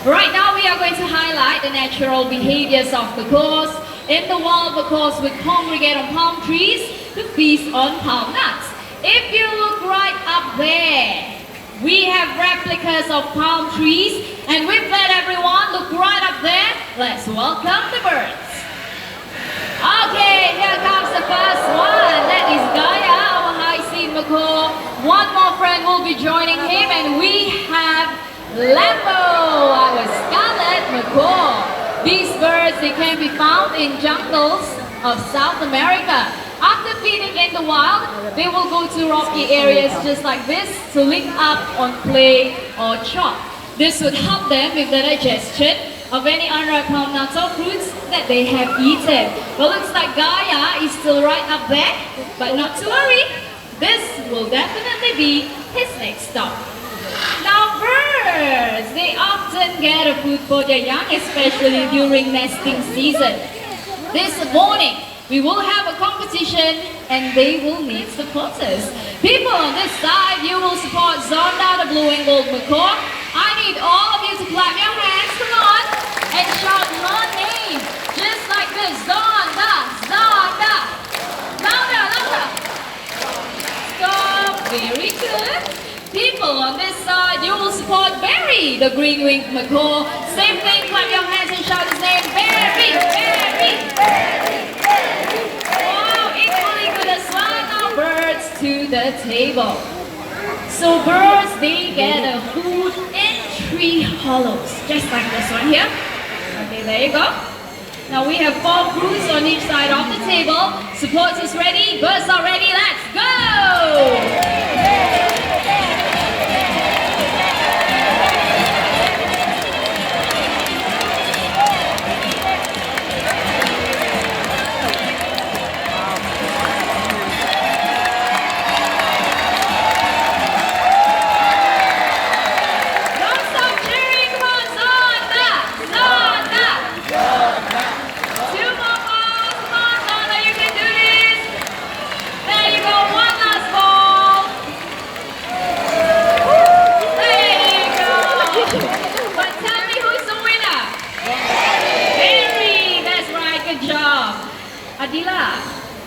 Right now we are going to highlight the natural behaviors of macaws in the wild. Macaws would congregate on palm trees to feast on palm nuts. If you look right up there, we have replicas of palm trees, and with that everyone, look right up there. Let's welcome the birds. Okay, here comes the first one. That is Gaia, our high-seed macaw. One more friend will be joining him, and we have Lambo, our scarlet macaw. These birds, they can be found in jungles of South America. After feeding in the wild, they will go to rocky areas just like this to lick up on clay or chalk. This would help them with the digestion of any unripe palm nuts or fruits that they have eaten. Well, looks like Gaia is still right up there, but not to worry. This will definitely be his next stop. Now birds, they often gather food for their young, especially during nesting season. This morning, we will have a competition and they will need supporters. People on this side, you will support Zonda, the blue and gold macaw. I need all of you to clap your hands, come on, and shout her name, just like this. Zonda, Zonda. Louder, louder. Stop, very good. People on this side, you will support Barry, the green-winged macaw. Same thing, clap your hands and shout his name, Barry, Barry, Barry. Wow, equally good as well. Now birds to the table. So birds, they gather food in tree hollows, just like this one here. Okay, there you go. Now we have 4 crews on each side of the table. Supporters ready, birds are ready, let's go!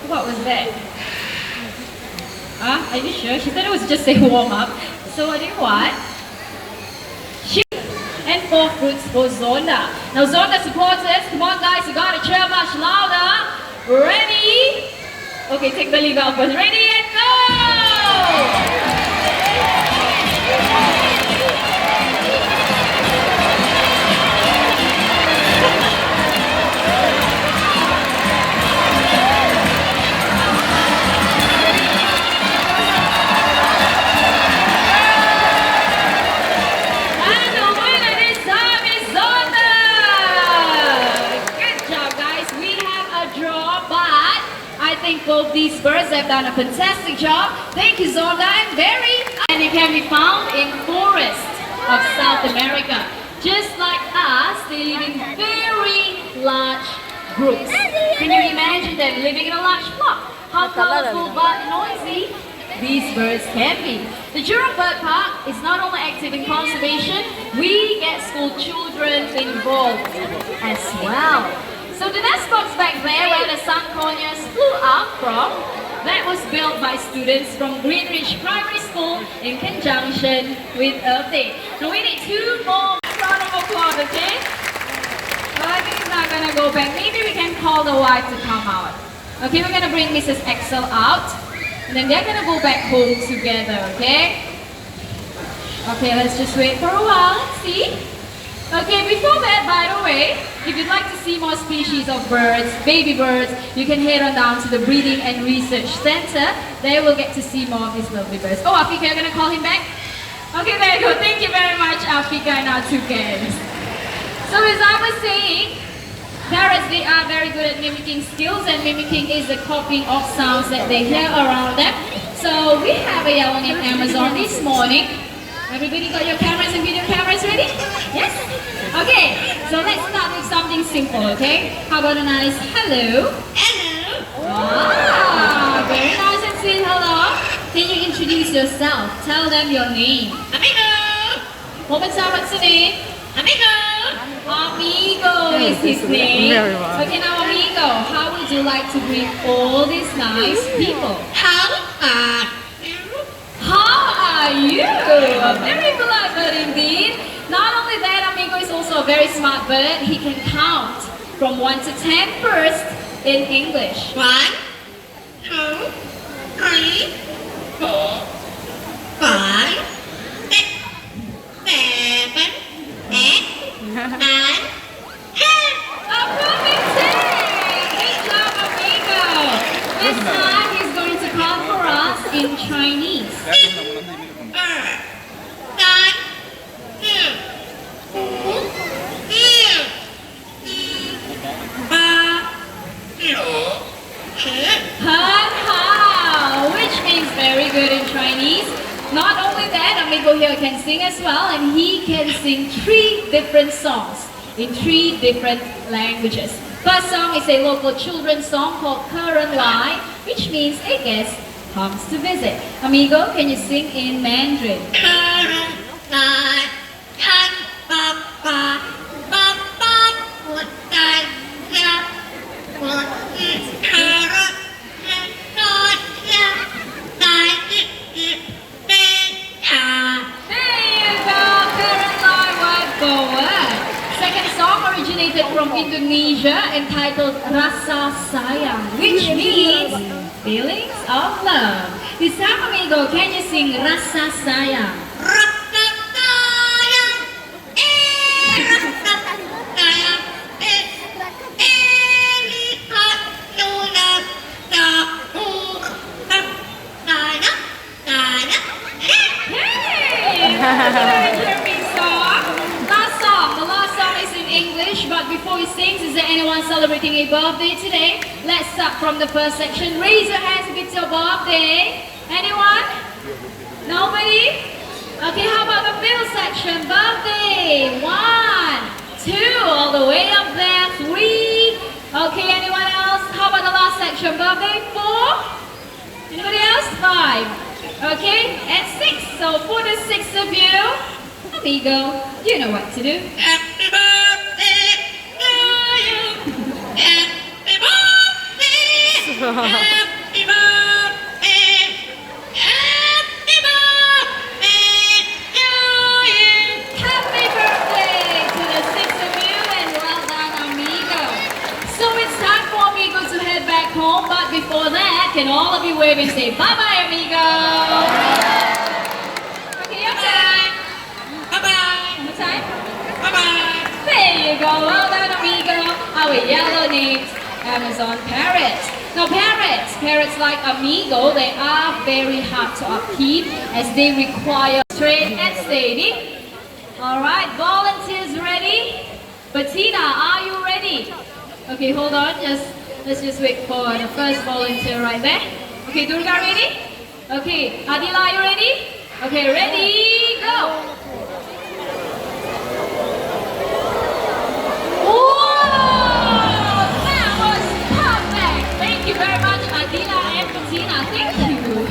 What was that? Are you sure? She thought it was just a warm-up. So I did what? And 4 fruits for Zonda. Now Zonda supporters, come on guys, you gotta cheer much louder. Ready? Okay, take the lever up. Ready and go! Both these birds have done a fantastic job. Thank you, Zonda and Barry. And they can be found in forests of South America. Just like us, they live in very large groups. Can you imagine them living in a large flock? How colorful but noisy these birds can be. The Jurong Bird Park is not only active in conservation, we get school children involved as well. So the nest box back there where the sun conures flew out from, that was built by students from Greenridge Primary School in conjunction with Earth Day. Now we need 2 more round of applause, okay? Well, I think it's not gonna go back. Maybe we can call the wife to come out. Okay, we're gonna bring Mrs. Excel out, and then they're gonna go back home together, okay? Okay, let's just wait for a while and see. Okay, before that, by the way, if you'd like to see more species of birds, baby birds, you can head on down to the Breeding and Research Center. There we'll get to see more of these lovely birds. Oh, Afika, you're going to call him back? Okay, there you go. Thank you very much, Afika and our 2 kids. So as I was saying, parrots, they are very good at mimicking skills, and mimicking is the copying of sounds that they hear around them. So we have a yellow named Amazon this morning. Everybody got your cameras and video cameras ready? Yes? Okay, so let's start with something simple, okay? How about a nice hello? Hello! Wow, very nice and sweet hello. Can you introduce yourself? Tell them your name. Hello! One more time, what's your name? Amigo. Amigo is his name. Very well. Okay, now Amigo, how would you like to greet all these nice people? How are you? A very polite bird indeed. Not only that, Amigo is also a very smart bird. He can count from 1 to 10 first in English. 1, 2, 3, 4, 5, 6, 7, 8, 9, 10. A perfect 10! Great job, Amigo. This time he's going to count for us in Chinese. 很好, which means very good in Chinese. Not only that, Amigo here can sing as well, and he can sing 3 different songs in 3 different languages. First song is a local children's song called Current Line, which means a guest comes to visit. Amigo, can you sing in Mandarin? Current Line, Tan Ba Ba Ba Ba, what I have, what is current? Originated from Indonesia, entitled Rasa Sayang, which means feelings of love. This time, Amigo, can you sing Rasa Sayang? Rasa Sayang, Rasa Sayang, lihat sudah jauh, sayang, sayang. Hey! English, but before he sings, is there anyone celebrating a birthday today? Let's start from the first section. Raise your hands if it's your birthday. Anyone? Nobody? Okay, how about the middle section? Birthday. 1, 2, all the way up there. 3. Okay, anyone else? How about the last section? Birthday. 4. Anybody else? 5. Okay, and 6. So for the 6 of you, Amigo, you know what to do. Happy birthday to you. Happy birthday. Happy birthday. Happy birthday to you. Happy birthday to the 6 of you, and well done, Amigo. So it's time for Amigo to head back home, but before that, can all of you wave and say bye-bye, Amigo. Okay, your time. Bye-bye. Your time? Bye-bye. There you go. Well done, Amigo. Our yellow-named Amazon parrot. Now, parrots like Amigo, they are very hard to upkeep as they require straight and steady. All right, volunteers ready? Bettina, are you ready? Okay, hold on. Let's just wait for the first volunteer right there. Okay, Durga, ready? Okay, Adila, are you ready? Okay, ready, go. Very much, Adila and Bettina. Thank you.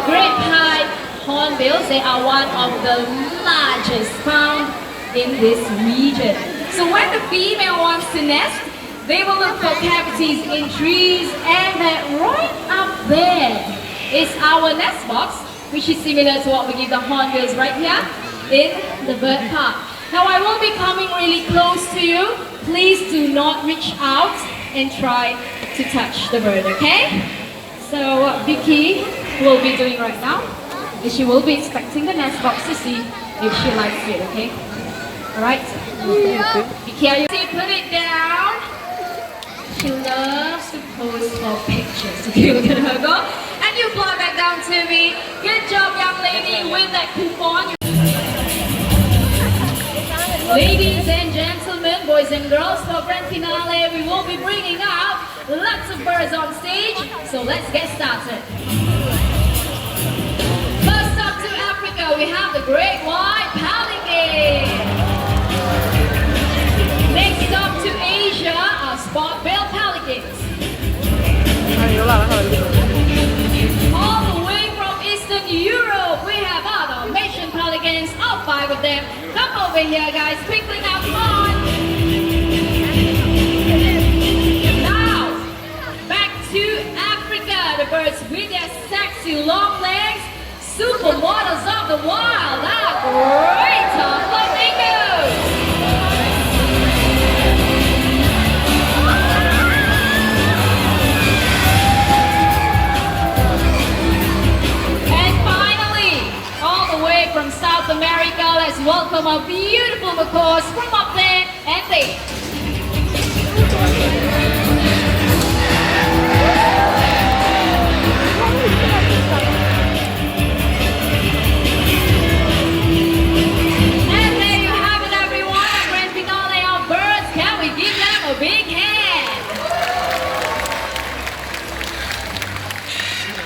Great Pied hornbills, they are one of the largest found in this region. So when the female wants to nest, they will look for cavities in trees, and right up there is our nest box, which is similar to what we give the hornbills right here in the bird park. Now I will be coming really close to you. Please do not reach out and try to touch the bird, okay? So what Vicky will be doing right now is she will be inspecting the nest box to see if she likes it, okay? Alright? Vicky, are you ready? Put it down. She loves to pose for pictures. Okay, look at her go. And you fly back down to me. Good job, young lady, with that coupon. Ladies and gentlemen, boys and girls, for grand finale, we will be bringing out lots of birds on stage, so let's get started. First up to Africa, we have the great white pelican. Next up to Asia, our spot-billed pelicans. All the way from Eastern Europe, we have our Dalmatian pelicans, alpine 5 of them. Come over here, guys. Quickly now, come on. Now, back to Africa. The birds with their sexy long legs. Supermodels of the wild. Great flamingos. From South America, let's welcome our beautiful macaws from up there and there. And there you have it, everyone, our grand finale of birds. Can we give them a big hand?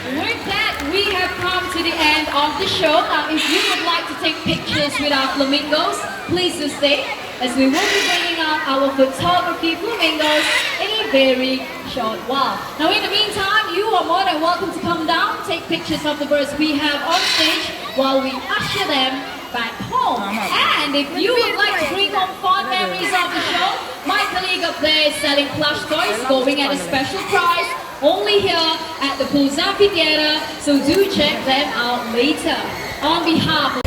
With that, we have come to the end of the show. Now, if you would like to take pictures with our flamingos, please do stay, as we will be bringing out our photography flamingos in a very short while. Now, in the meantime, you are more than welcome to come down, take pictures of the birds we have on stage while we usher them back home. And if you would like to bring home fond memories of the show, my colleague up there is selling plush toys going at a special price only here at the Pools Amphitheatre, so do check them out later. On behalf of...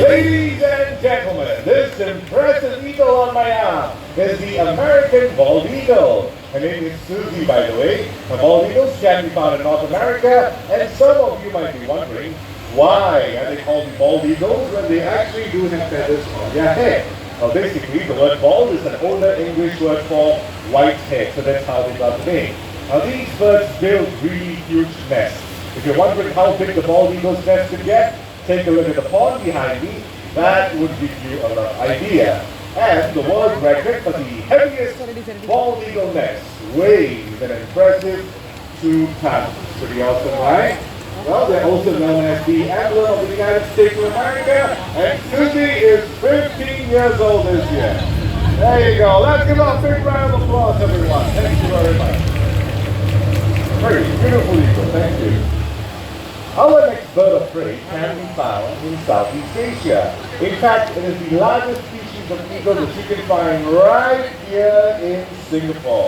Ladies and gentlemen, this impressive eagle on my arm is the American bald eagle. Her name is Susie, by the way. Her bald eagles can be found in North America, and some of you might be wondering, why are they called the bald eagles when they actually do have feathers on their head? Well, basically, the word bald is an older English word for white head, so that's how they got the name. Now, these birds build really huge nests. If you're wondering how big the bald eagle's nest can get, take a look at the pond behind me. That would give you a rough idea. And the world record for the heaviest bald eagle nest weighs an impressive 2 tons. Pretty awesome, right? Well, they're also known as the emblem of the United States of America, and Susie is 15 years old this year. There you go. Let's give a big round of applause, everyone. Thank you very much. Very beautiful eagle. Thank you. Our next bird of prey can be found in Southeast Asia. In fact, it is the largest species of eagle that you can find right here in Singapore.